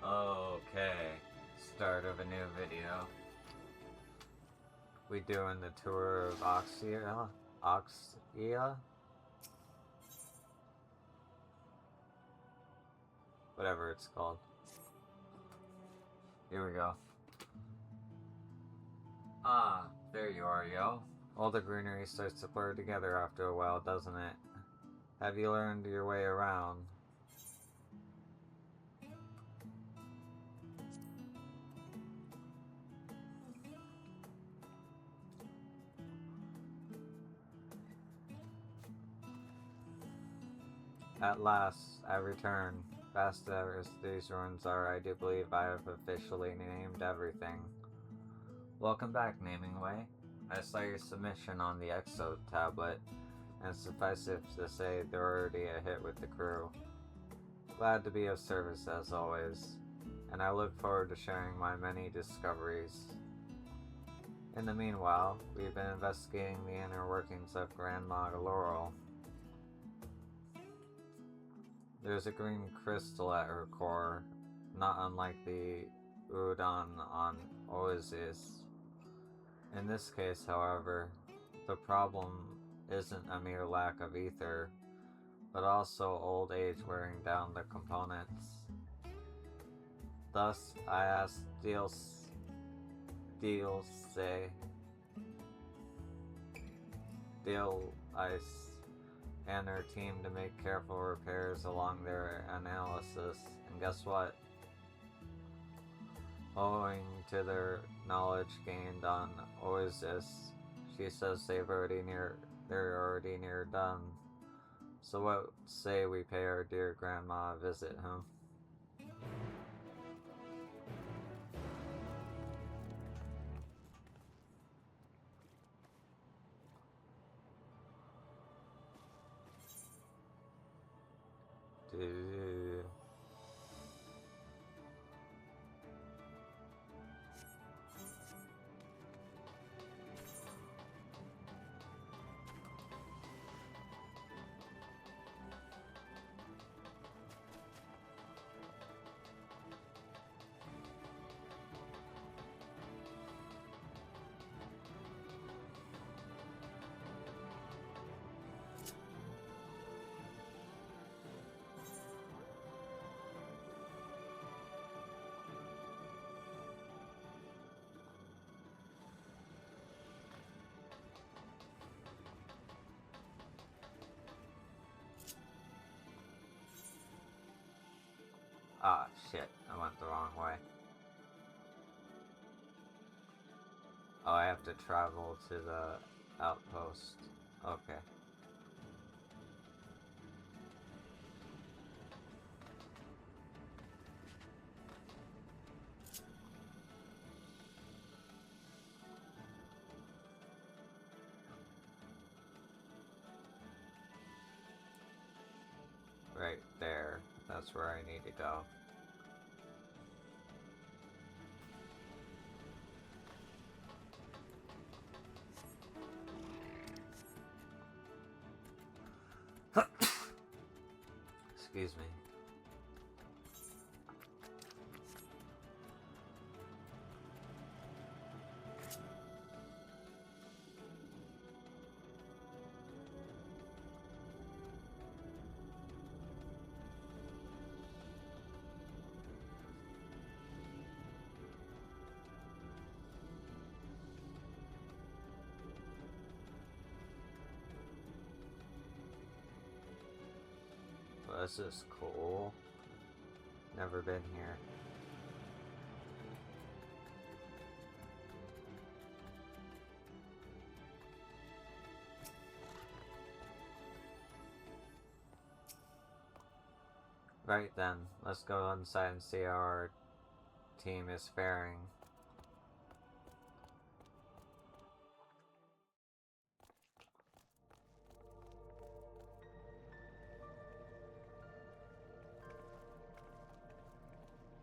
Okay, start of a new video. We doing the tour of auxesia? Whatever it's called. Here we go. Ah, there you are, yo. All the greenery starts to blur together after a while, doesn't it? Have you learned your way around? At last, I return. Fast as these ruins are, I do believe I have officially named everything. Welcome back, Naming Way. I saw your submission on the Exo tablet, and suffice it to say, they're already a hit with the crew. Glad to be of service as always, and I look forward to sharing my many discoveries. In the meanwhile, we've been investigating the inner workings of Grandma Laurel. There's a green crystal at her core, not unlike the udon on Oasis. In this case, however, the problem isn't a mere lack of ether, but also old age wearing down the components. Thus, I asked Dilce and her team to make careful repairs along their analysis, and guess what? Owing to their knowledge gained on Oasis, she says they're already near done. So what say we pay our dear grandma a visit, huh? Dude. Ah, shit, I went the wrong way. Oh, I have to travel to the outpost. Okay. Right there. That's where I need to go. Excuse me. Well, this is cool. Never been here. Right then, let's go inside and see how our team is faring.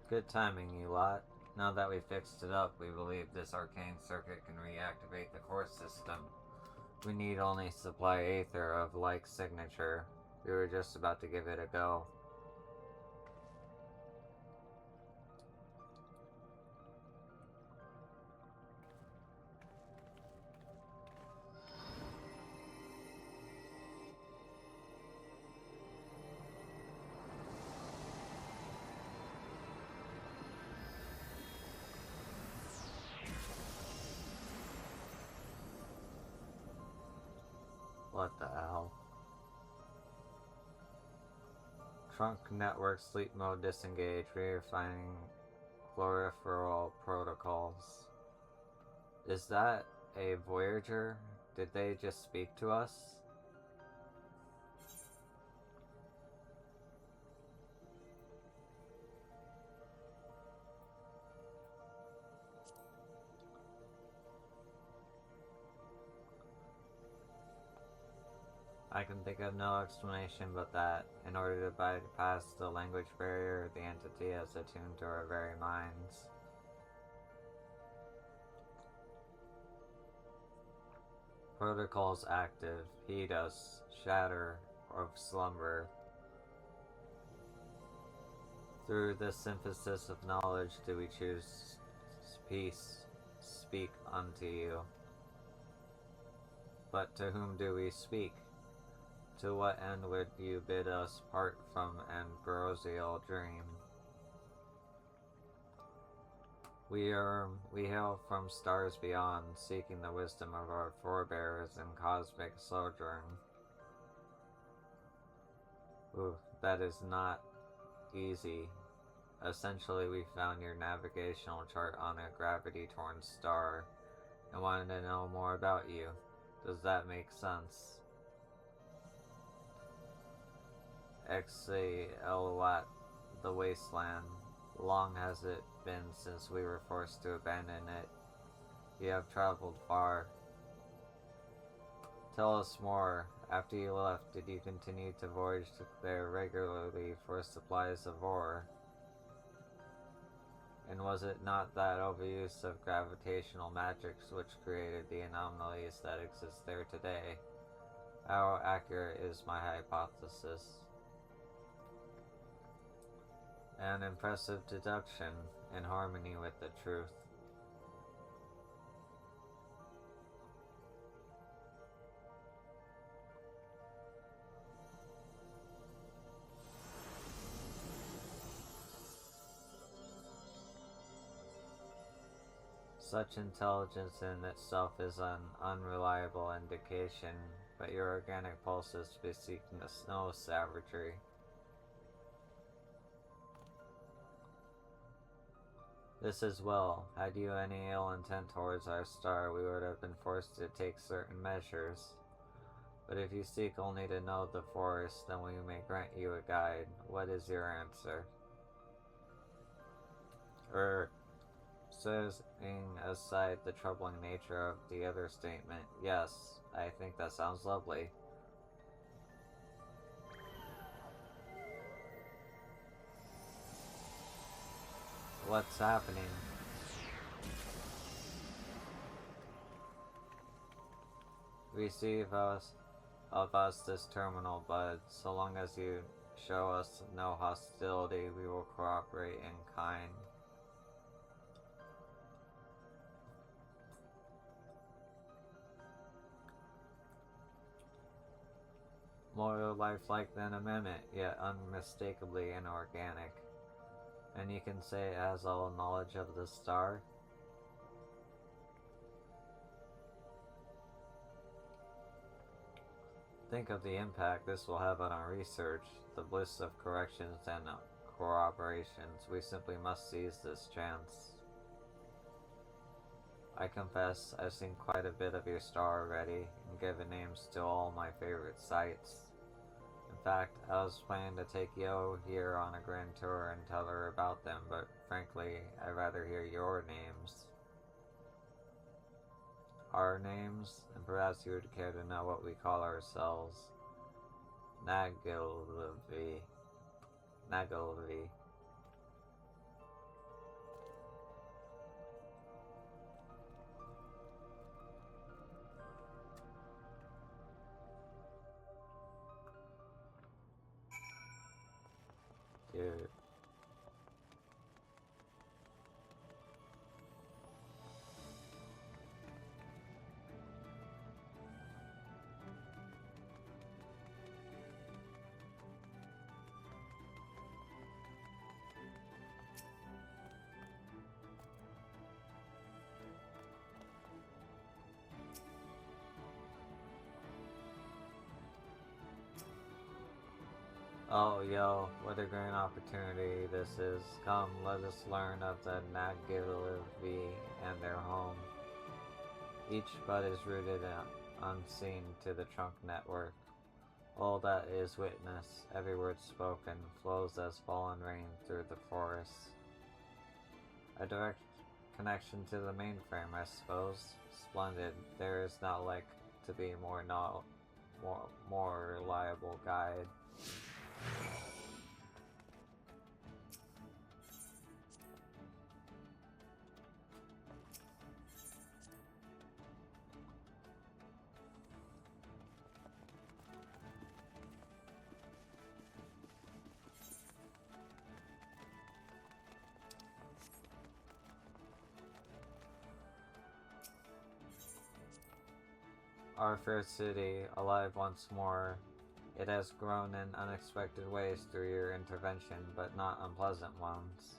Good timing, you lot. Now that we fixed it up, we believe this arcane circuit can reactivate the core system. We need only supply aether of like signature. We were just about to give it a go. What the hell? Trunk network sleep mode disengaged, redefining chlorophyll protocols. Is that a Voyager? Did they just speak to us? I can think of no explanation but that, in order to bypass the language barrier, the entity has attuned to our very minds. Protocols active, heed us, shatter of slumber. Through the synthesis of knowledge do we choose peace, speak unto you. But to whom do we speak? To what end would you bid us part from ambrosial dream? We hail from stars beyond, seeking the wisdom of our forebears in cosmic sojourn. Ooh, that is not easy. Essentially, we found your navigational chart on a gravity-torn star and wanted to know more about you. Does that make sense? Auxesia, the wasteland. Long has it been since we were forced to abandon it. You have traveled far. Tell us more. After you left, did you continue to voyage there regularly for supplies of ore? And was it not that overuse of gravitational magics which created the anomalies that exist there today? How accurate is my hypothesis? An impressive deduction, in harmony with the truth. Such intelligence in itself is an unreliable indication, but your organic pulses bespeak no savagery. This as well. Had you any ill intent towards our star, we would have been forced to take certain measures. But if you seek only to know the forest, then we may grant you a guide. What is your answer? Setting aside the troubling nature of the other statement, yes, I think that sounds lovely. What's happening? Receive of us this terminal, bud. So long as you show us no hostility, we will cooperate in kind. More lifelike than a mimic, yet unmistakably inorganic. And you can say it has all knowledge of the star? Think of the impact this will have on our research, the bliss of corrections and corroborations. We simply must seize this chance. I confess, I've seen quite a bit of your star already, and given names to all my favorite sites. In fact, I was planning to take Yo here on a grand tour and tell her about them, but frankly, I'd rather hear your names. Our names, and perhaps you would care to know what we call ourselves. Nagilvi. Dude. Oh, yo, what a great opportunity this is. Come, let us learn of the Nagilivi and their home. Each bud is rooted unseen to the trunk network. All that is witnessed, every word spoken, flows as fallen rain through the forest. A direct connection to the mainframe, I suppose. Splendid. There is not like to be more reliable guide. Our fair city, alive once more. It has grown in unexpected ways through your intervention, but not unpleasant ones.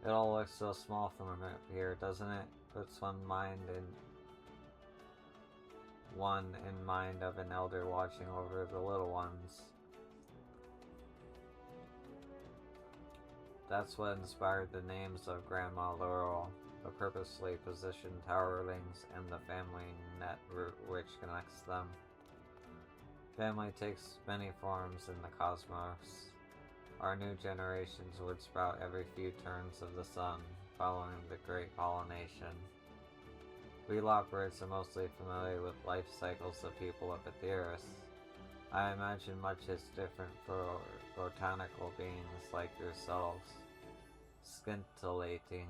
It all looks so small from up here, doesn't it? Puts one in mind of an elder watching over the little ones. That's what inspired the names of Grandma Laurel, the purposely positioned towerlings, and the family net which connects them. Family takes many forms in the cosmos. Our new generations would sprout every few turns of the sun, following the great pollination. We lockbirds are mostly familiar with life cycles of people of Aetheris. I imagine much is different for botanical beings like yourselves. Scintillating.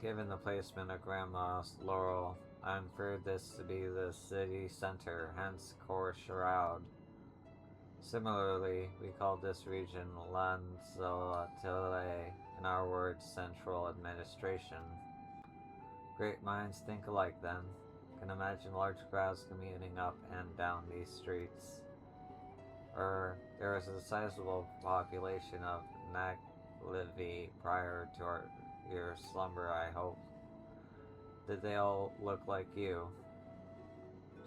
Given the placement of Grandma's Laurel, I inferred this to be the city center, hence Core Shroud. Similarly, we call this region Lanzoatile, in our words, Central Administration. Great minds think alike then. Can imagine large crowds commuting up and down these streets. There is a sizable population of Naglivi prior to your slumber, I hope. Did they all look like you?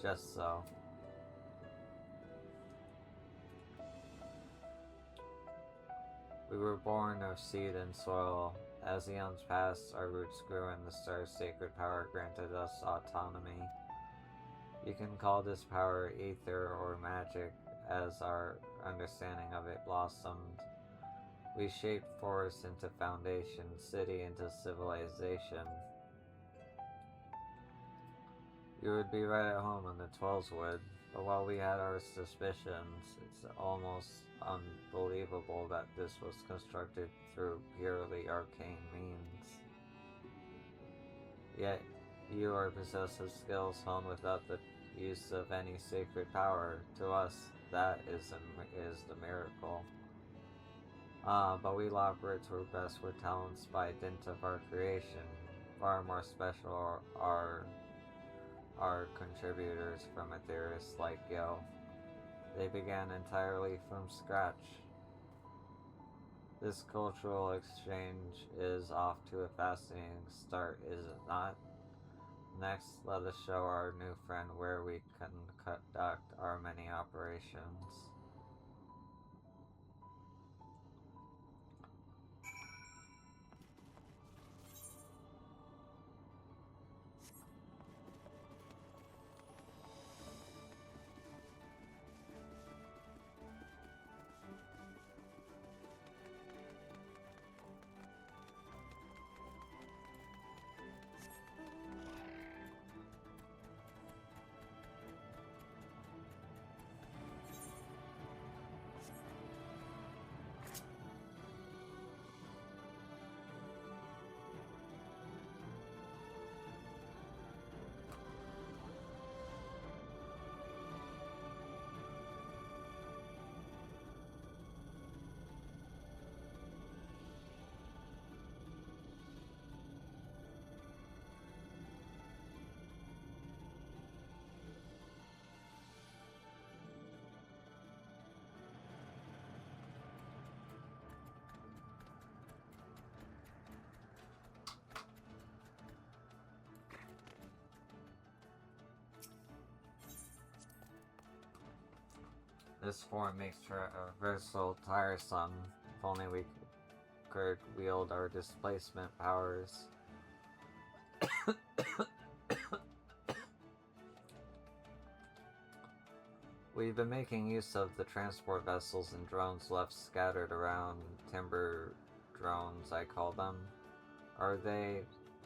Just so. We were born of seed and soil. As eons passed, our roots grew and the star's sacred power granted us autonomy. You can call this power ether or magic, as our understanding of it blossomed. We shaped forest into foundation, city into civilization. You would be right at home in the Twellswood, but while we had our suspicions, it's almost unbelievable that this was constructed through purely arcane means. Yet, you are possessed of skills honed without the use of any sacred power. To us, that is the miracle. But we lockbirds were best with talents by dint of our creation. Far more special are our contributors from Aetheris like Yo. They began entirely from scratch. This cultural exchange is off to a fascinating start, is it not? Next, let us show our new friend where we can conduct our many operations. This form makes traversal tiresome. If only we could wield our displacement powers. We've been making use of the transport vessels and drones left scattered around. Timber drones, I call them. Are they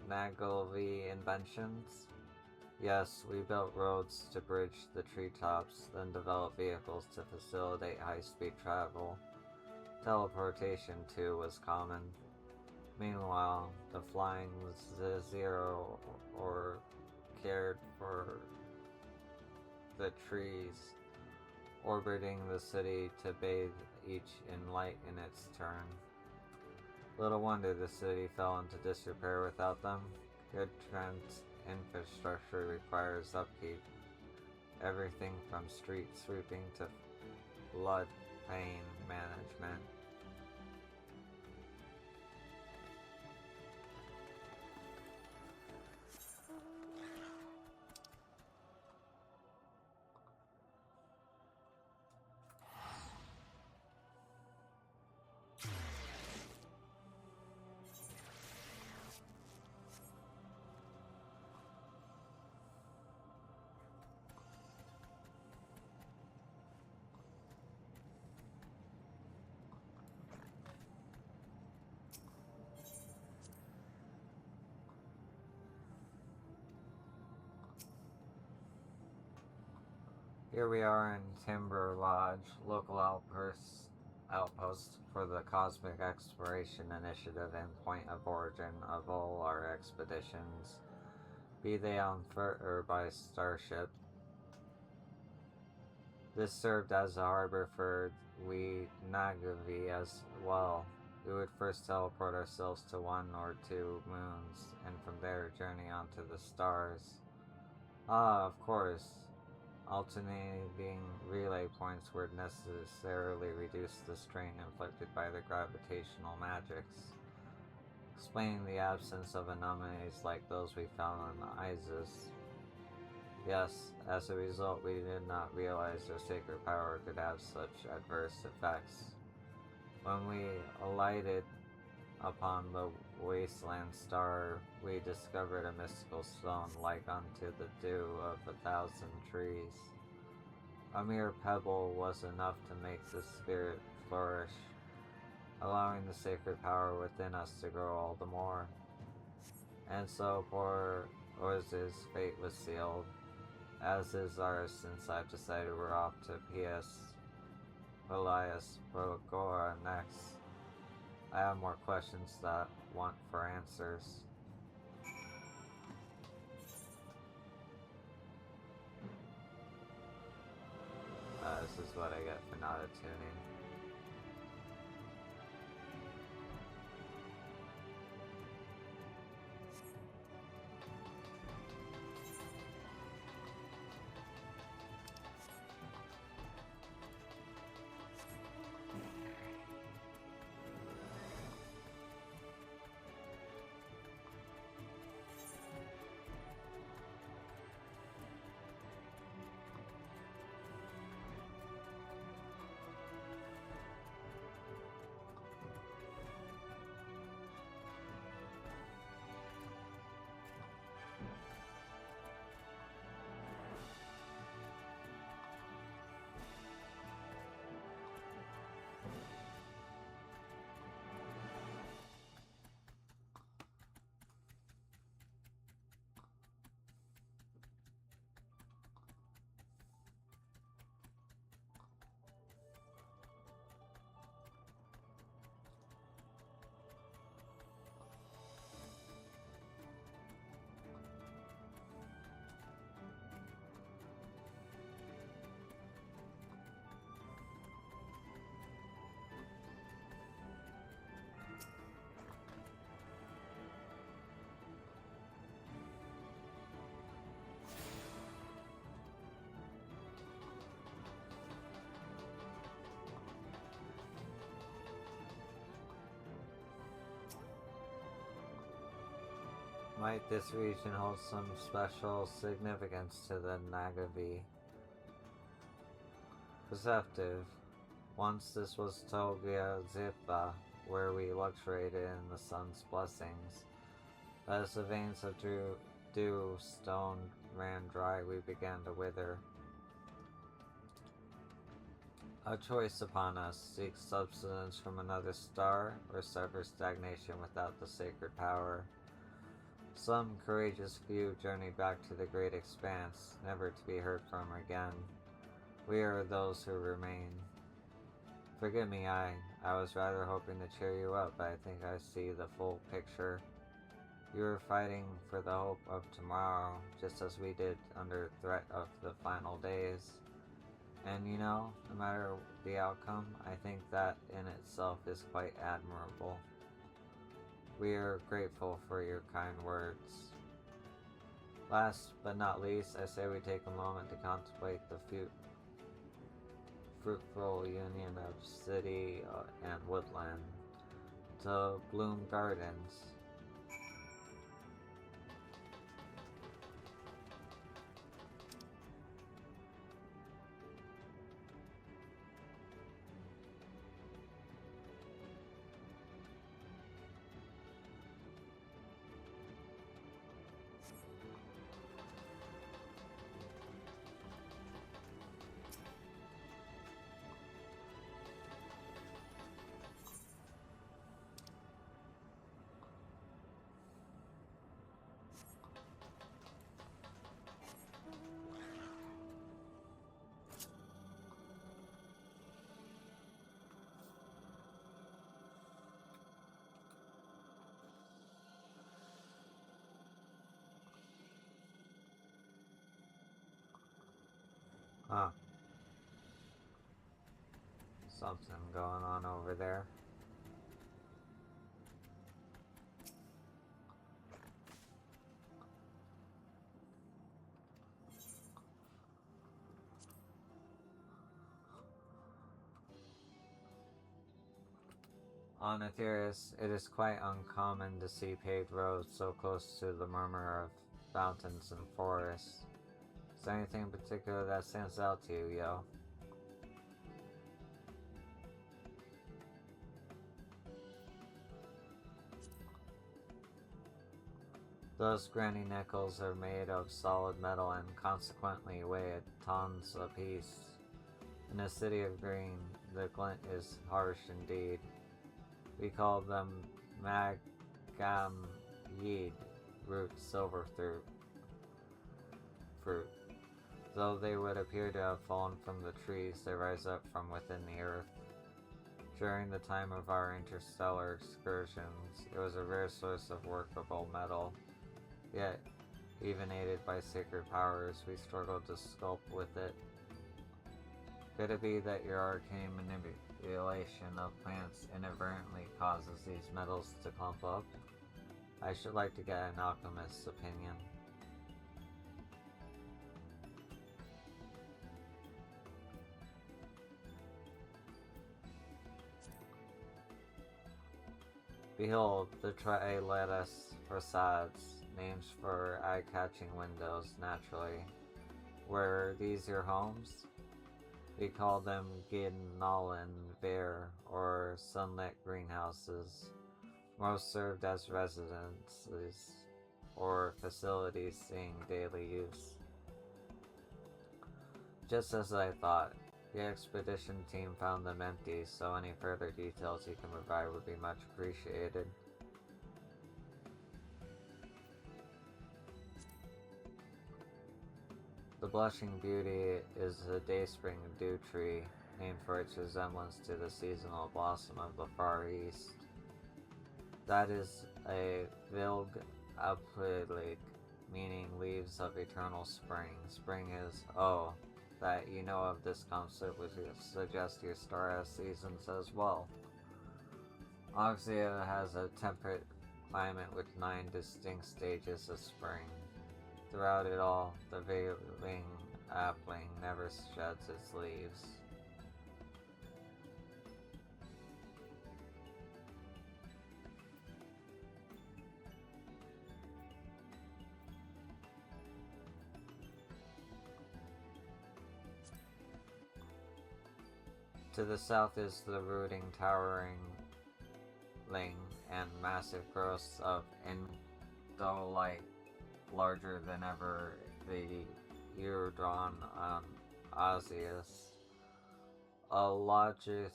Nagovi inventions? Yes, we built roads to bridge the treetops, then developed vehicles to facilitate high-speed travel. Teleportation, too, was common. Meanwhile, the flying zero or cared for the trees, orbiting the city to bathe each in light in its turn. Little wonder the city fell into disrepair without them. Good infrastructure requires upkeep. Everything from street sweeping to flood pain management. Here we are in Timber Lodge, local outpost for the Cosmic Exploration Initiative and point of origin of all our expeditions, be they on foot or by starship. This served as a harbor for we Nagavi as well. We would first teleport ourselves to 1 or 2 moons, and from there journey onto the stars. Ah, of course. Alternating relay points would necessarily reduce the strain inflicted by the gravitational magics, explaining the absence of anomalies like those we found on Isis. Yes, as a result, we did not realize their sacred power could have such adverse effects. When we alighted upon the wasteland star, we discovered a mystical stone like unto the dew of 1,000 trees. A mere pebble was enough to make the spirit flourish, allowing the sacred power within us to grow all the more. And so poor Orz's fate was sealed, as is ours since I've decided we're off to P.S. Elias Progora next. I have more questions that want for answers. This is what I get for not attuning. Might this region hold some special significance to the Nagavi? Perceptive. Once this was Togia Zippa, where we luxuriated in the sun's blessings. But as the veins of dew stone ran dry, we began to wither. A choice upon us: seek substance from another star, or suffer stagnation without the sacred power. Some courageous few journey back to the great expanse, never to be heard from again. We are those who remain. Forgive me, I was rather hoping to cheer you up, but I think I see the full picture. You were fighting for the hope of tomorrow, just as we did under threat of the final days. And no matter the outcome, I think that in itself is quite admirable. We are grateful for your kind words. Last but not least, I say we take a moment to contemplate the fruitful union of city and woodland, to bloom gardens. Huh. Something going on over there. On Aetherius, it is quite uncommon to see paved roads so close to the murmur of fountains and forests. Is there anything in particular that stands out to you, yo? Those granny nickels are made of solid metal and consequently weigh tons apiece. In a city of green, the glint is harsh indeed. We call them magam-yeed, root silver fruit. Though they would appear to have fallen from the trees, they rise up from within the earth. During the time of our interstellar excursions, it was a rare source of workable metal. Yet, even aided by sacred powers, we struggled to sculpt with it. Could it be that your arcane manipulation of plants inadvertently causes these metals to clump up? I should like to get an alchemist's opinion. Behold, the trilattice facades, names for eye-catching windows, naturally. Were these your homes? We call them Gidnallen Ver, or sunlit greenhouses. Most served as residences, or facilities seeing daily use. Just as I thought, the expedition team found them empty, so any further details you can provide would be much appreciated. The Blushing Beauty is a dayspring dew tree, named for its resemblance to the seasonal blossom of the Far East. That is a Vilg Aplilig, meaning leaves of eternal spring. Spring is, that you know of this concept would suggest your star has seasons as well. Auxesia has a temperate climate with 9 distinct stages of spring. Throughout it all, the veiling appling never sheds its leaves. To the south is the rooting, towering and massive growths of indolite, larger than ever, the Eurodron on Auxeus. A logistical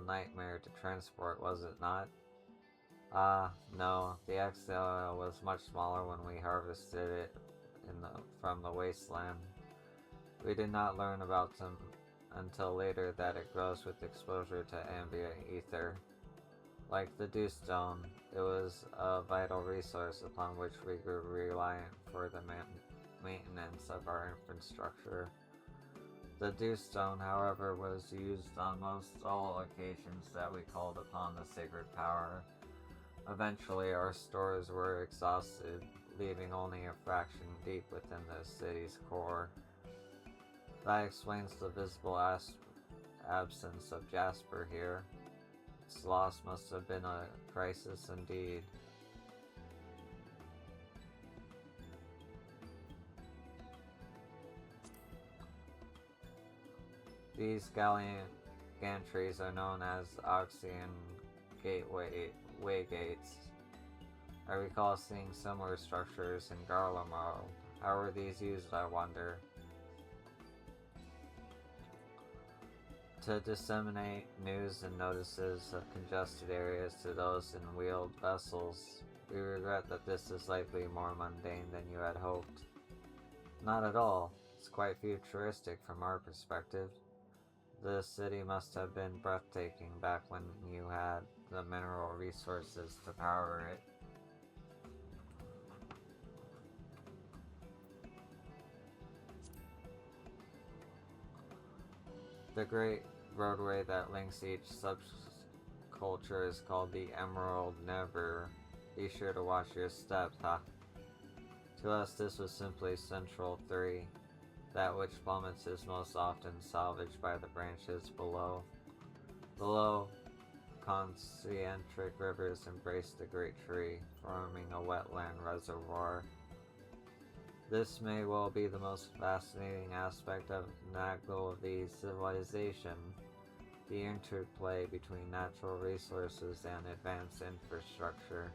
nightmare to transport, was it not? No, the auxesia was much smaller when we harvested it from the wasteland. We did not learn about them until later that it grows with exposure to ambient ether. Like the dewstone, it was a vital resource upon which we grew reliant for the maintenance of our infrastructure. The dewstone, however, was used on most all occasions that we called upon the sacred power. Eventually, our stores were exhausted, leaving only a fraction deep within the city's core. That explains the visible absence of Jasper here. Its loss must have been a crisis indeed. These gantries are known as Auxean way gates. I recall seeing similar structures in Garlemald. How were these used, I wonder? To disseminate news and notices of congested areas to those in wheeled vessels. We regret that this is likely more mundane than you had hoped. Not at all. It's quite futuristic from our perspective. The city must have been breathtaking back when you had the mineral resources to power it. The great roadway that links each subculture is called the Emerald Never. Be sure to watch your steps, huh? To us, this was simply Central 3. That which plummets is most often salvaged by the branches below. Below, concentric rivers embrace the great tree, forming a wetland reservoir. This may well be the most fascinating aspect of Naglovi civilization, the interplay between natural resources and advanced infrastructure.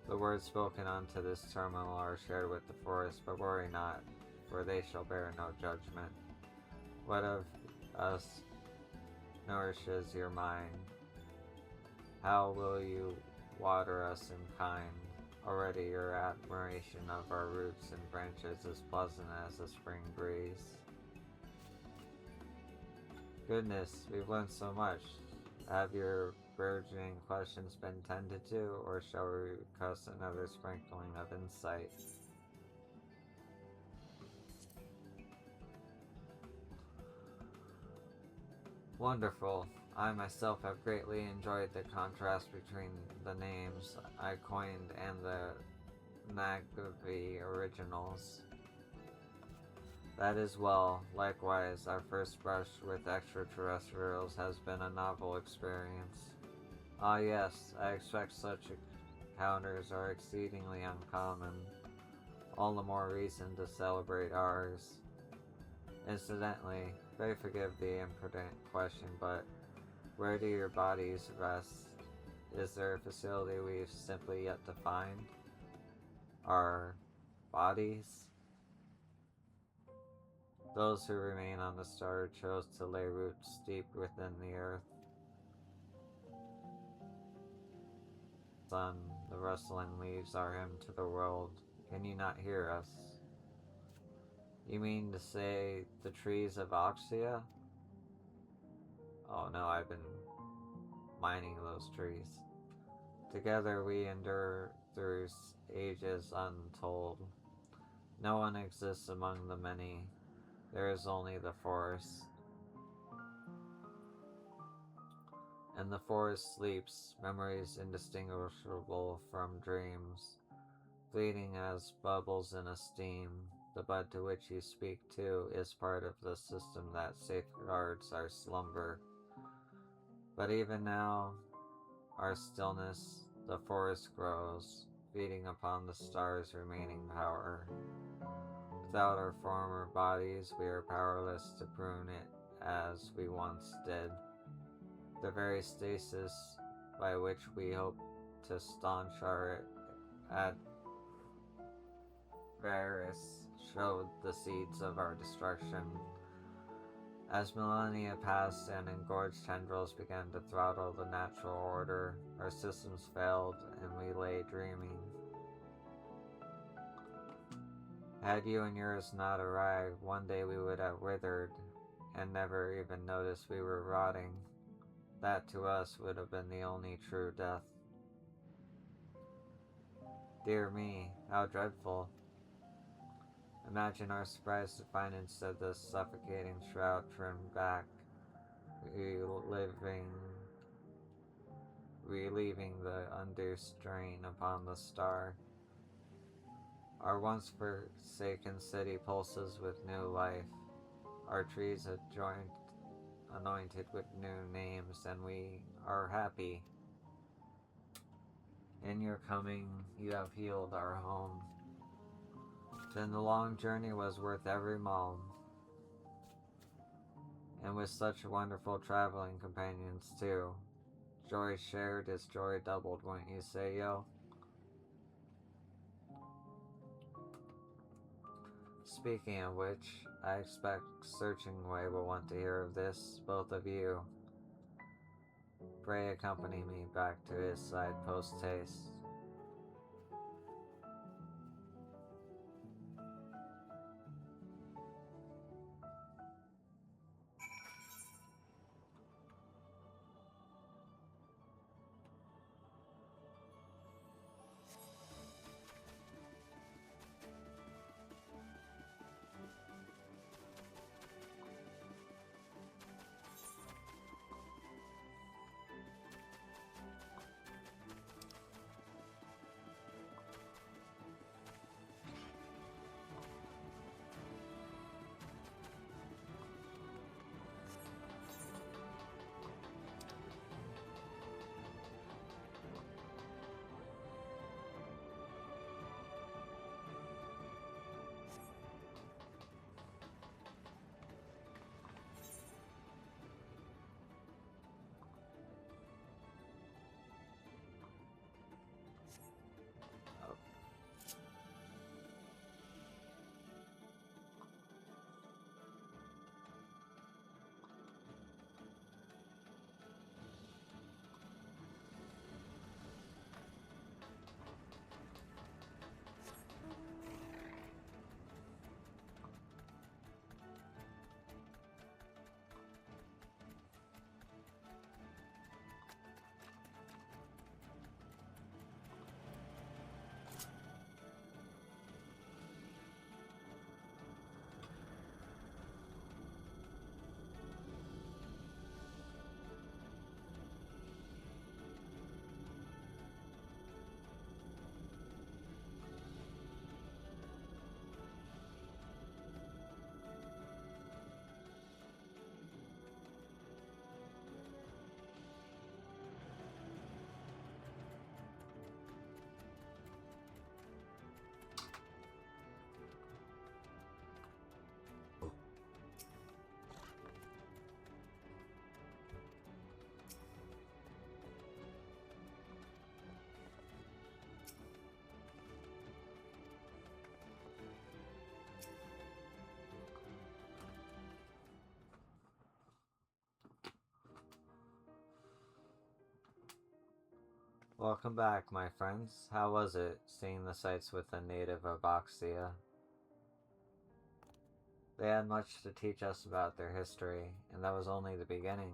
The words spoken unto this terminal are shared with the forest, but worry not, for they shall bear no judgment. What of us nourishes your mind? How will you water us in kind? Already your admiration of our roots and branches is pleasant as a spring breeze. Goodness, we've learned so much. Have your burgeoning questions been tended to, or shall we request another sprinkling of insight? Wonderful. I myself have greatly enjoyed the contrast between the names I coined and the Naglovi originals. That is well. Likewise, our first brush with extraterrestrials has been a novel experience. Ah yes, I expect such encounters are exceedingly uncommon. All the more reason to celebrate ours. Incidentally, pray forgive the imprudent question, but where do your bodies rest? Is there a facility we've simply yet to find? Our bodies? Those who remain on the star chose to lay roots deep within the earth. Sun, the rustling leaves are hymn to the world. Can you not hear us? You mean to say the trees of auxesia? Oh no, I've been mining those trees. Together we endure through ages untold. No one exists among the many. There is only the forest. And the forest sleeps, memories indistinguishable from dreams, fleeting as bubbles in a steam. The bud to which you speak to is part of the system that safeguards our slumber. But even now, our stillness, the forest grows. feeding upon the star's remaining power. Without our former bodies, we are powerless to prune it as we once did. The very stasis by which we hope to staunch our avarice showed the seeds of our destruction. As millennia passed and engorged tendrils began to throttle the natural order, our systems failed and we lay dreaming. Had you and yours not arrived, one day we would have withered and never even noticed we were rotting. That to us would have been the only true death. Dear me, how dreadful. Imagine our surprise to find instead the suffocating shroud trimmed back, relieving the undue strain upon the star. Our once forsaken city pulses with new life. Our trees are anointed with new names, and we are happy. In your coming, you have healed our home. Then the long journey was worth every moment. And with such wonderful traveling companions, too. Joy shared is joy doubled, wouldn't you say, yo? Speaking of which, I expect Searching Way will want to hear of this, both of you. Pray accompany me back to his side post-haste. Welcome back, my friends. How was it, seeing the sights with a native of Auxesia? They had much to teach us about their history, and that was only the beginning.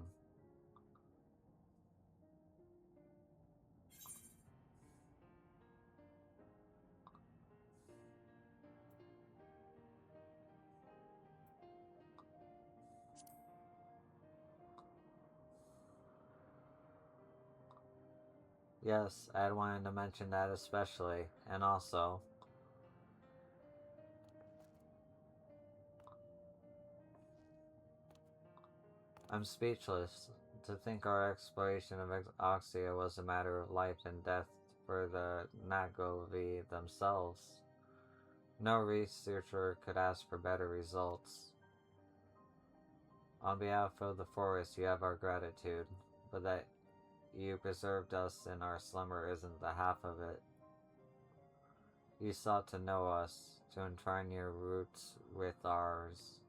Yes, I had wanted to mention that especially, and also, I'm speechless to think our exploration of Auxesia was a matter of life and death for the Nagovi themselves. No researcher could ask for better results. On behalf of the forest, you have our gratitude, but that you preserved us in our slumber isn't the half of it. You sought to know us, to entwine your roots with ours.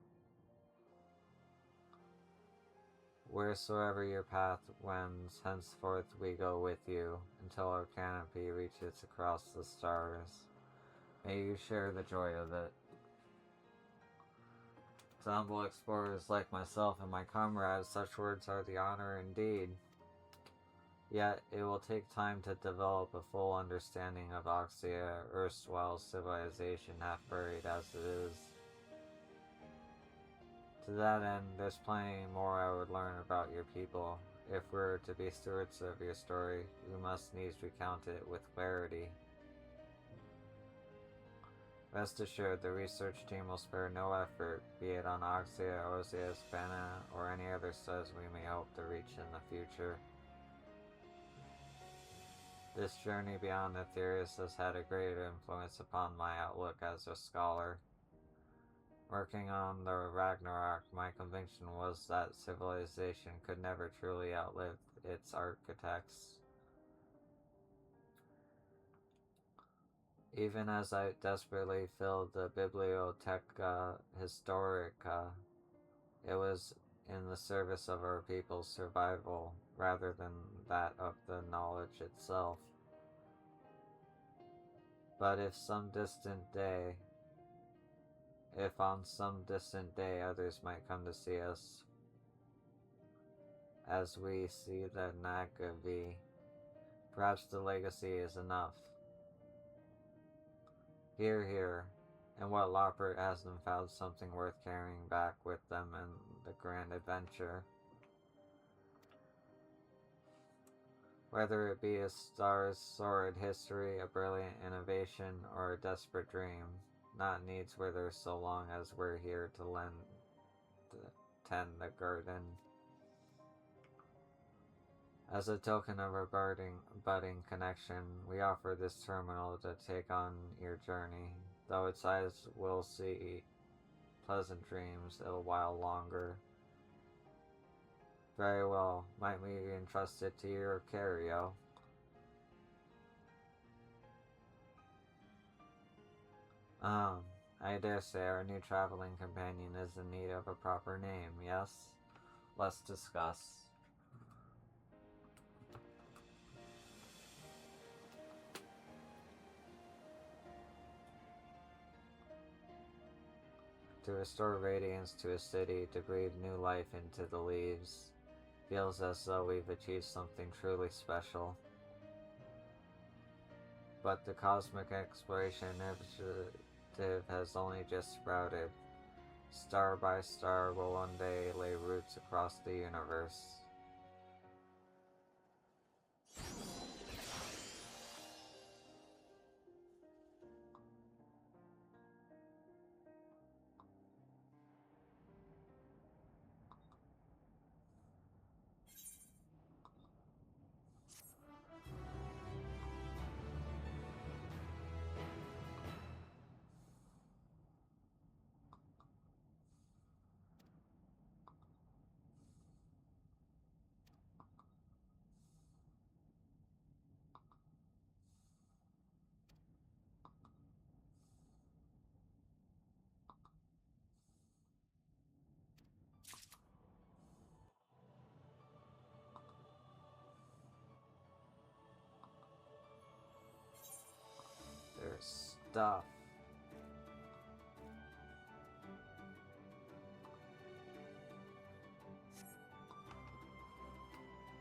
Wheresoever your path wends, henceforth we go with you, until our canopy reaches across the stars. May you share the joy of it. To humble explorers like myself and my comrades, such words are the honor indeed. Yet, it will take time to develop a full understanding of Auxesia, erstwhile civilization half buried as it is. To that end, there's plenty more I would learn about your people. If we're to be stewards of your story, we must needs recount it with clarity. Rest assured, the research team will spare no effort, be it on Auxesia, Auxesia, Spana, or any other stars we may hope to reach in the future. This journey beyond the theorists has had a great influence upon my outlook as a scholar. Working on the Ragnarok, my conviction was that civilization could never truly outlive its architects. Even as I desperately filled the Bibliotheca Historica, it was in the service of our people's survival rather than that of the knowledge itself. But if on some distant day others might come to see us as we see the Nagavi, perhaps the legacy is enough. Hear, hear, and what Loppert hasn't found something worth carrying back with them in the grand adventure. Whether it be a star's sordid history, a brilliant innovation, or a desperate dream, not needs wither so long as we're here to tend the garden. As a token of our budding connection, we offer this terminal to take on your journey, though its eyes will see pleasant dreams a while longer. Very well, might we entrust it to your care, yo? I dare say our new traveling companion is in need of a proper name, yes? Let's discuss. To restore radiance to a city, to breathe new life into the leaves, feels as though we've achieved something truly special. But the cosmic exploration initiative has only just sprouted. Star by star will one day lay roots across the universe. There's stuff.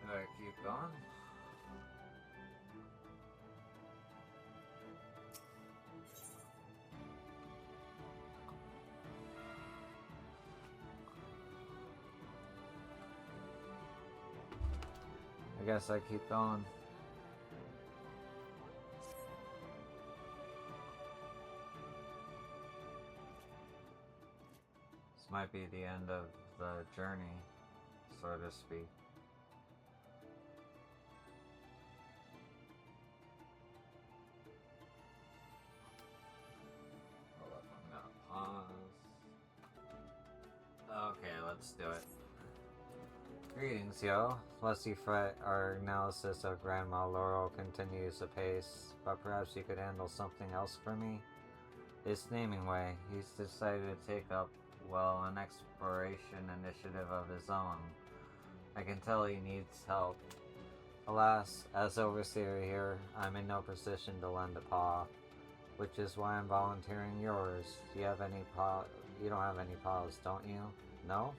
Do I keep going? I guess I keep going. This might be the end of the journey, so to speak. let's do it. Greetings, yo. Lest you fret, our analysis of Grandma Laurel continues apace, but perhaps you could handle something else for me? It's naming way. He's decided to take up, well, an exploration initiative of his own. I can tell he needs help. Alas, as overseer here, I'm in no position to lend a paw, which is why I'm volunteering yours. Do you have any paw? You don't have any paws, don't you? No?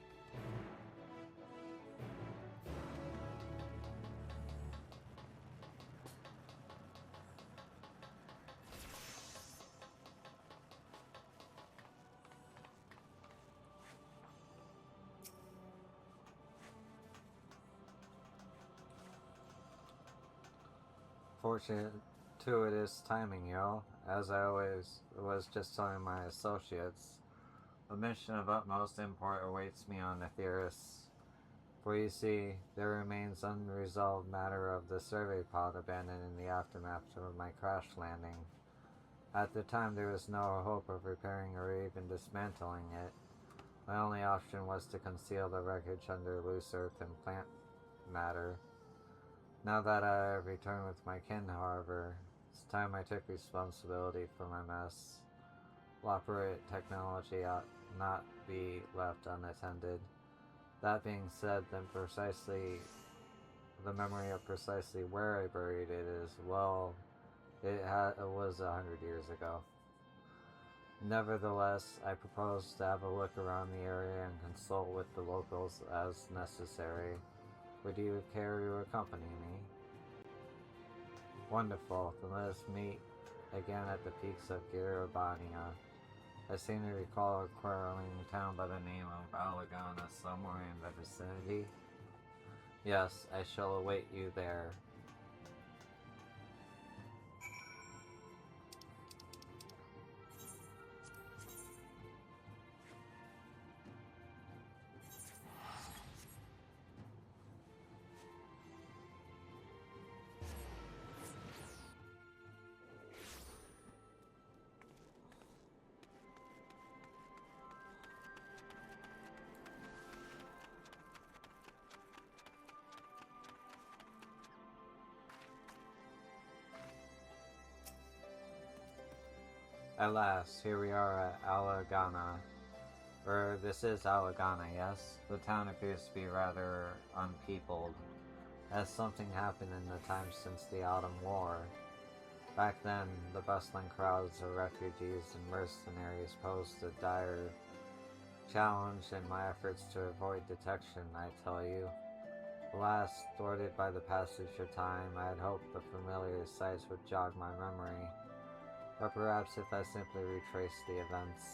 Fortuitous timing, yo. As I always was just telling my associates, a mission of utmost import awaits me on Aetheris. For you see, there remains unresolved matter of the survey pod abandoned in the aftermath of my crash landing. At the time, there was no hope of repairing or even dismantling it. My only option was to conceal the wreckage under loose earth and plant matter. Now that I have returned with my kin, however, it's time I took responsibility for my mess. Elaborate technology ought not be left unattended. That being said, then precisely the memory of precisely where I buried it is, well, it was 100 years ago. Nevertheless, I propose to have a look around the area and consult with the locals as necessary. Would you care to accompany me? Wonderful, then let us meet again at the peaks of Garabania. I seem to recall a quarreling town by the name of Alagana somewhere in the vicinity. Yes, I shall await you there. At last, here we are at Alagana. This is Alagana, yes? The town appears to be rather unpeopled, as something happened in the time since the Autumn War. Back then, the bustling crowds of refugees and mercenaries posed a dire challenge in my efforts to avoid detection, I tell you. Alas, thwarted by the passage of time, I had hoped the familiar sights would jog my memory. But perhaps if I simply retrace the events.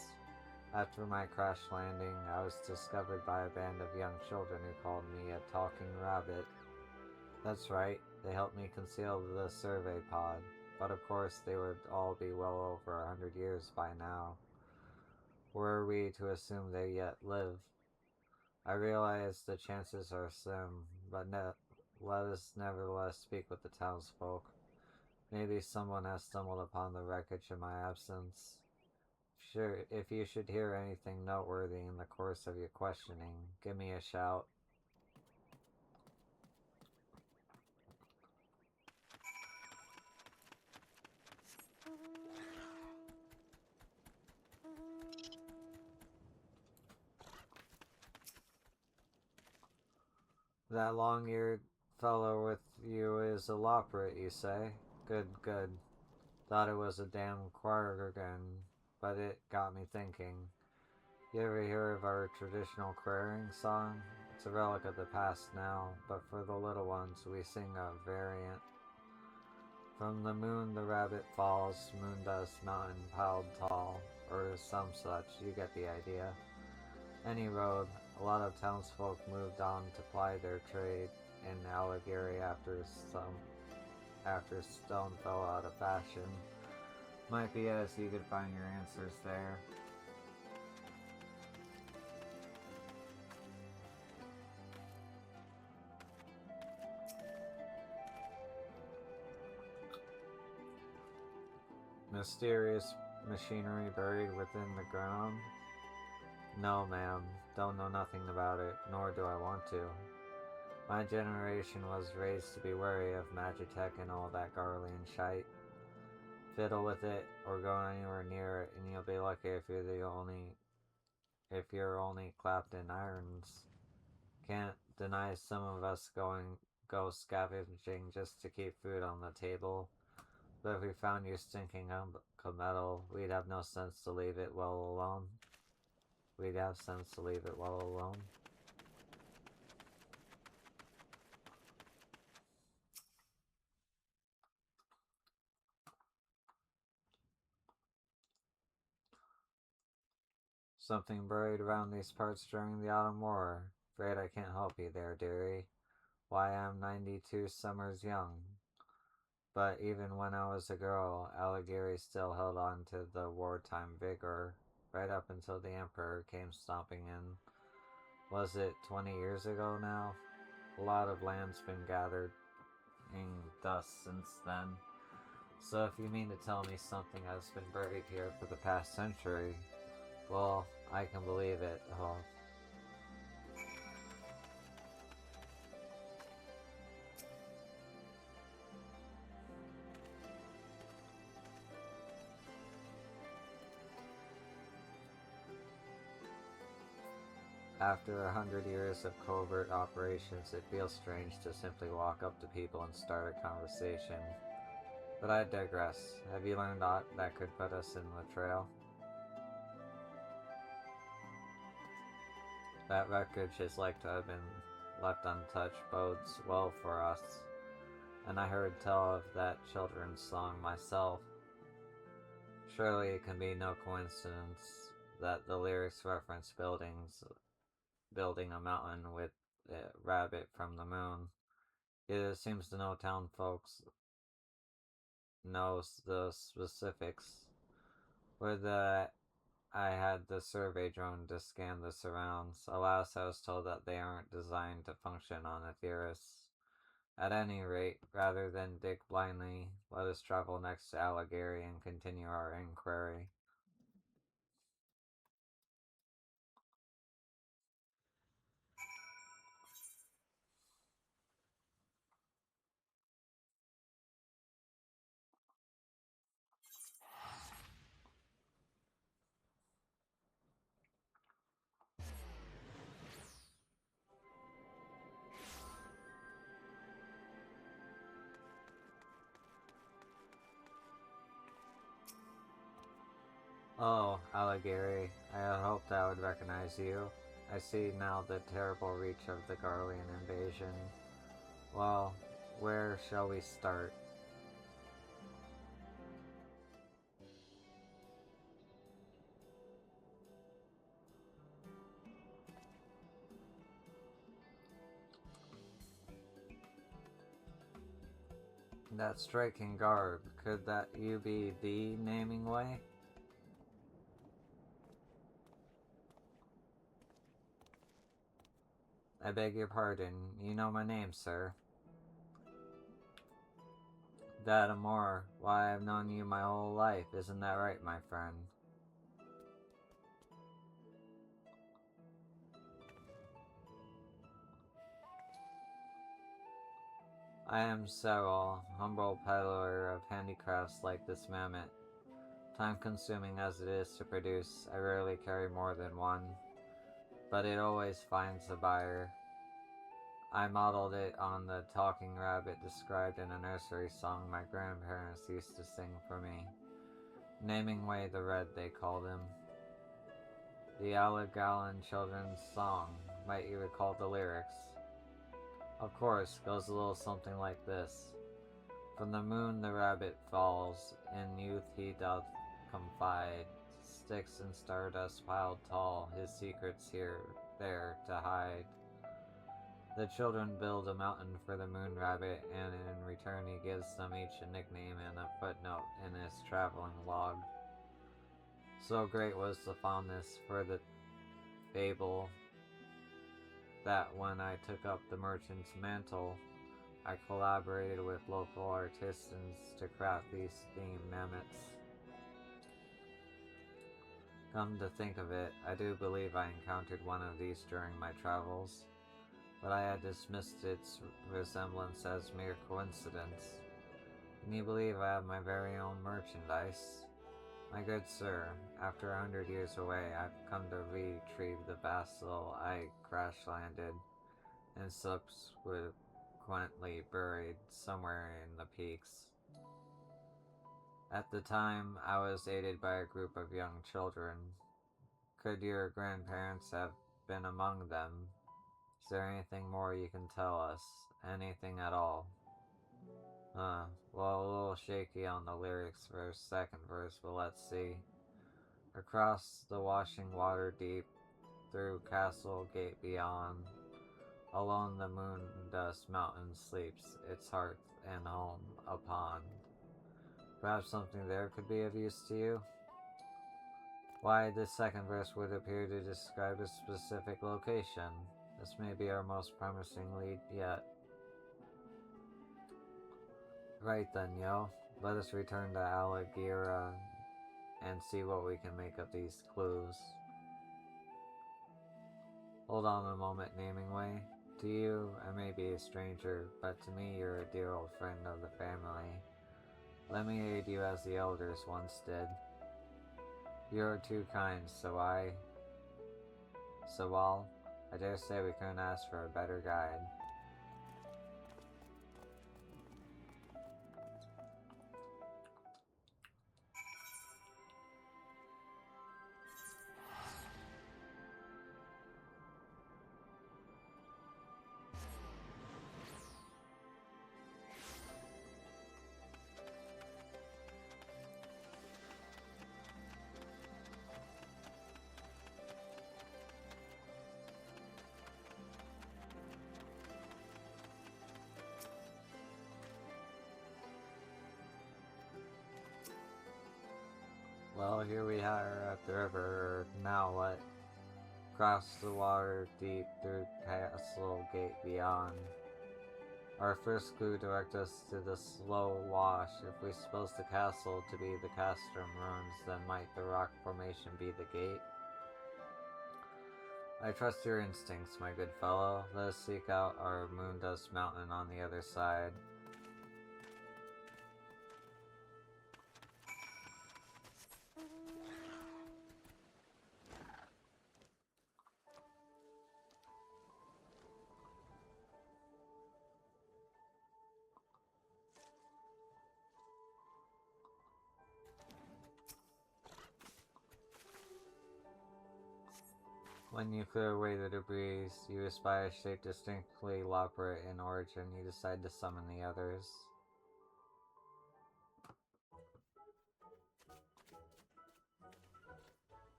After my crash landing, I was discovered by a band of young children who called me a talking rabbit. That's right, they helped me conceal the survey pod, but of course they would all be well over 100 years by now. Were we to assume they yet live? I realize the chances are slim, but let us nevertheless speak with the townsfolk. Maybe someone has stumbled upon the wreckage in my absence. Sure, if you should hear anything noteworthy in the course of your questioning, give me a shout. That long-eared fellow with you is a loprit, you say? Good, good. Thought it was a damn quartergun, but it got me thinking. You ever hear of our traditional querying song? It's a relic of the past now, but for the little ones we sing a variant. From the moon the rabbit falls, moon dust mountain piled tall, or some such, you get the idea. Any road, a lot of townsfolk moved on to ply their trade in Allegory after stone fell out of fashion. Might be as you could find your answers there. Mysterious machinery buried within the ground. No, ma'am, don't know nothing about it, nor do I want to. My generation was raised to be wary of Magitech and all that Garlean shite. Fiddle with it, or go anywhere near it, and you'll be lucky if you're only clapped in irons. Can't deny some of us go scavenging just to keep food on the table. But if we found your stinking metal, we'd have no sense to leave it well alone. We'd have sense to leave it well alone. Something buried around these parts during the Autumn War. Afraid I can't help you there, dearie. Why, I'm 92 summers young. But even when I was a girl, Alighieri still held on to the wartime vigor, right up until the Emperor came stomping in. Was it 20 years ago now? A lot of land's been gathered in dust since then. So if you mean to tell me something has been buried here for the past century, well, I can believe it. Oh, after 100 years of covert operations, it feels strange to simply walk up to people and start a conversation. But I digress. Have you learned aught that could put us in the trail? That wreckage is like to have been left untouched bodes well for us. And I heard tell of that children's song myself. Surely it can be no coincidence that the lyrics reference building a mountain with a rabbit from the moon. Yet it seems to no town folks knows the specifics. Where the I had the survey drone to scan the surrounds. Alas, I was told that they aren't designed to function on Aetheris. At any rate, rather than dig blindly, let us travel next to Alighieri and continue our inquiry. Oh, Alighieri, I had hoped I would recognize you. I see now the terrible reach of the Garlean invasion. Well, where shall we start? That striking garb, could that you be the naming way? I beg your pardon, you know my name, sir. That and more. Why, I've known you my whole life, isn't that right, my friend? I am Cyril, humble peddler of handicrafts like this mammoth. Time consuming as it is to produce, I rarely carry more than one, but it always finds a buyer. I modeled it on the talking rabbit described in a nursery song my grandparents used to sing for me. Naming Way the Red, they called him. The Allegallan children's song. Might you recall the lyrics? Of course, goes a little something like this. From the moon the rabbit falls, in youth he doth confide. Sticks and stardust piled tall, his secrets here, there to hide. The children build a mountain for the moon rabbit, and in return he gives them each a nickname and a footnote in his traveling log. So great was the fondness for the fable that when I took up the merchant's mantle, I collaborated with local artisans to craft these steam mammoths. Come to think of it, I do believe I encountered one of these during my travels, but I had dismissed its resemblance as mere coincidence. Can you believe I have my very own merchandise? My good sir, after 100 years away, I've come to retrieve the vessel I crash landed and subsequently buried somewhere in the peaks. At the time, I was aided by a group of young children. Could your grandparents have been among them? Is there anything more you can tell us? Anything at all? Well, a little shaky on the lyrics for second verse, but let's see. Across the washing water deep, through castle gate beyond, alone the moon dust mountain sleeps, its hearth and home a pond. Perhaps something there could be of use to you? Why, this second verse would appear to describe a specific location. This may be our most promising lead yet. Right then, yo. Let us return to Alleghera and see what we can make of these clues. Hold on a moment, Namingway. To you, I may be a stranger, but to me you're a dear old friend of the family. Let me aid you as the elders once did. You're too kind, Sawal. I dare say we couldn't ask for a better guide. Well, here we are at the river. Now what? Cross the water deep through castle gate beyond. Our first clue directs us to the slow wash. If we suppose the castle to be the Castrum ruins, then might the rock formation be the gate? I trust your instincts, my good fellow. Let us seek out our Moondust Mountain on the other side. When you clear away the debris, you espy a shape distinctly elaborate in origin. You decide to summon the others.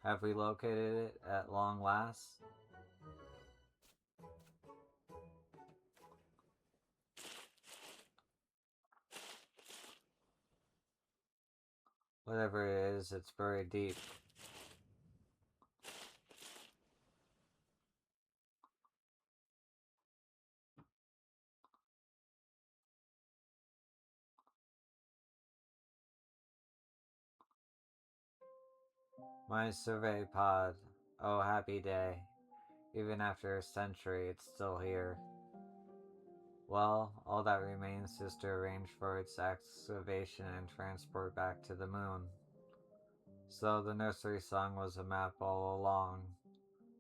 Have we located it at long last? Whatever it is, it's buried deep. My survey pod. Oh, happy day. Even after a century, it's still here. Well, all that remains is to arrange for its excavation and transport back to the moon. So the nursery song was a map all along.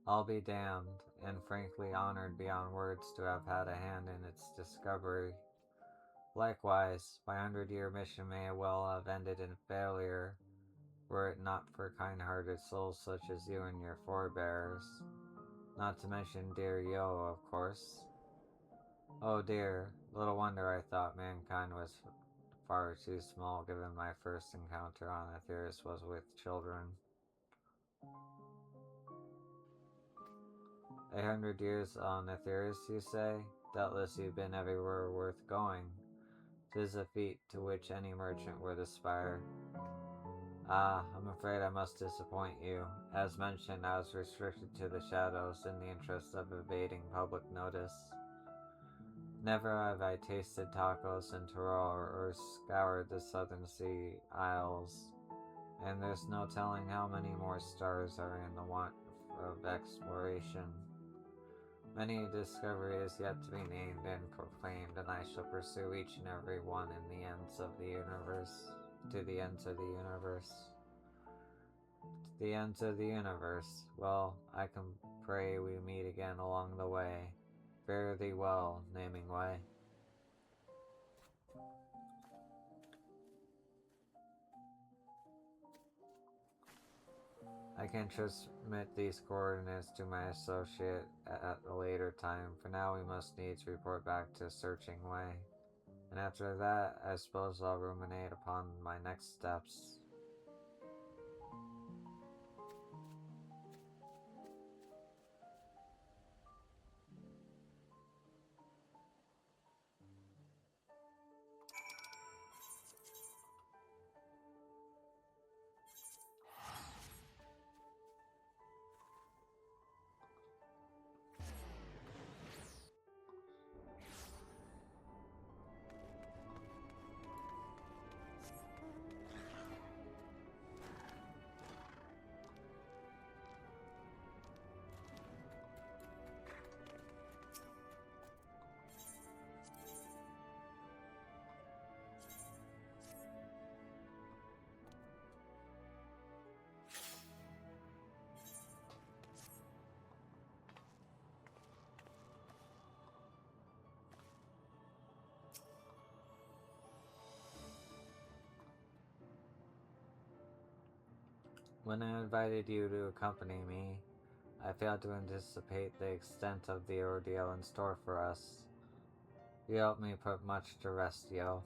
I'll be damned, and frankly honored beyond words to have had a hand in its discovery. Likewise, my 100-year mission may well have ended in failure, were it not for kind-hearted souls such as you and your forebears. Not to mention dear Yo, of course. Oh dear, little wonder I thought mankind was far too small given my first encounter on Aetheris was with children. 100 years on Aetheris, you say? Doubtless you've been everywhere worth going. 'Tis a feat to which any merchant would aspire. Ah, I'm afraid I must disappoint you. As mentioned, I was restricted to the shadows in the interest of evading public notice. Never have I tasted tacos in Tyrol or scoured the southern sea isles. and there's no telling how many more stars are in the want of exploration. Many discovery is yet to be named and proclaimed, and I shall pursue each and every one in the ends of the universe, to the ends of the universe. To the ends of the universe. Well, I can pray we meet again along the way. Fare thee well, naming way. I can transmit these coordinates to my associate at a later time. For now, we must needs report back to Searching Way. And after that, I suppose I'll ruminate upon my next steps. When I invited you to accompany me, I failed to anticipate the extent of the ordeal in store for us. You helped me put much to rest, yo.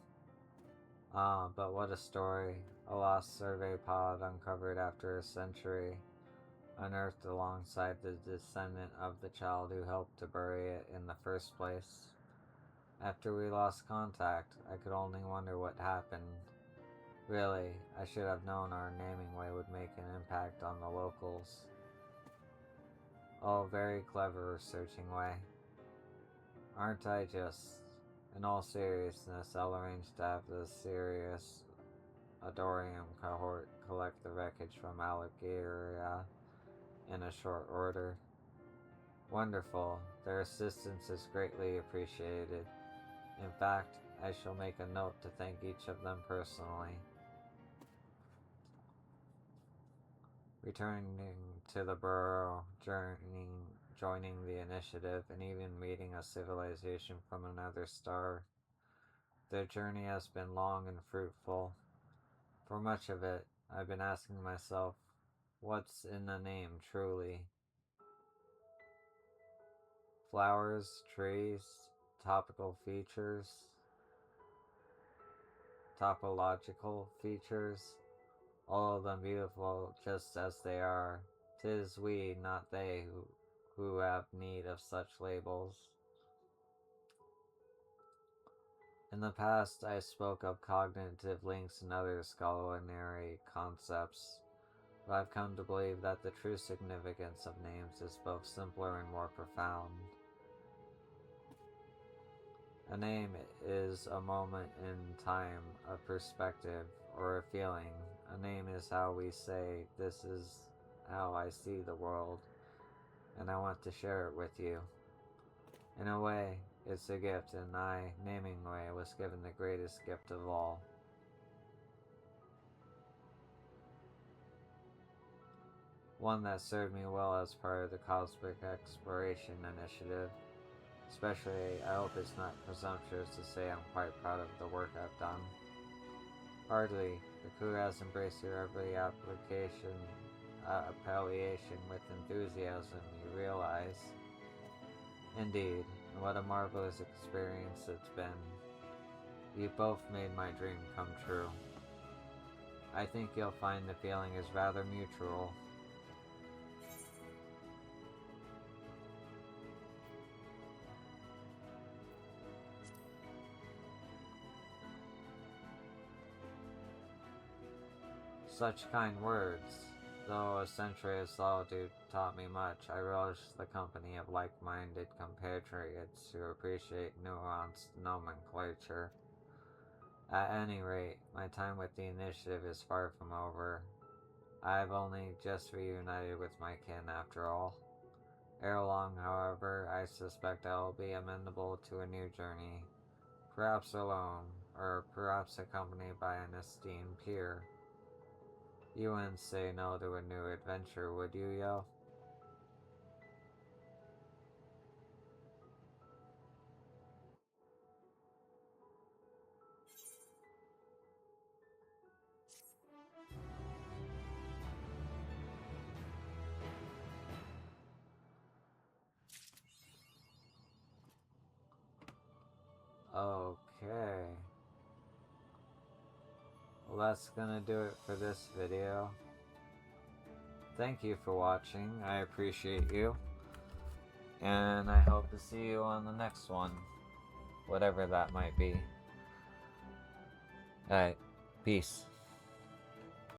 Ah, but what a story. A lost survey pod uncovered after a century, unearthed alongside the descendant of the child who helped to bury it in the first place. After we lost contact, I could only wonder what happened. Really, I should have known our naming way would make an impact on the locals. Oh, very clever Searching Way. Aren't I just? In all seriousness, I'll arrange to have the serious Adorium cohort collect the wreckage from Auxesia in a short order. Wonderful. Their assistance is greatly appreciated. In fact, I shall make a note to thank each of them personally. Returning to the burrow, joining the initiative, and even meeting a civilization from another star. The journey has been long and fruitful. For much of it, I've been asking myself, what's in a name truly? Flowers, trees, topical features, topological features, all of them beautiful just as they are. 'Tis we, not they, who have need of such labels. In the past, I spoke of cognitive links and other scholarly concepts, but I've come to believe that the true significance of names is both simpler and more profound. A name is a moment in time, a perspective, or a feeling. A name is how we say, this is how I see the world, and I want to share it with you. In a way, it's a gift, and I, naming way, was given the greatest gift of all. One that served me well as part of the Cosmic Exploration Initiative. Especially, I hope it's not presumptuous to say I'm quite proud of the work I've done. Hardly. The crew has embraced your every appellation with enthusiasm, you realize. Indeed, and what a marvelous experience it's been. You both made my dream come true. I think you'll find the feeling is rather mutual. Such kind words. Though a century of solitude taught me much, I relish the company of like-minded compatriots who appreciate nuanced nomenclature. At any rate, my time with the initiative is far from over. I've only just reunited with my kin after all. Ere long, however, I suspect I will be amenable to a new journey, perhaps alone, or perhaps accompanied by an esteemed peer. You wouldn't say no to a new adventure, would you, yo? Okay. Well, that's gonna do it for this video. Thank you for watching. I appreciate you. And I hope to see you on the next one. Whatever that might be. Alright. Peace.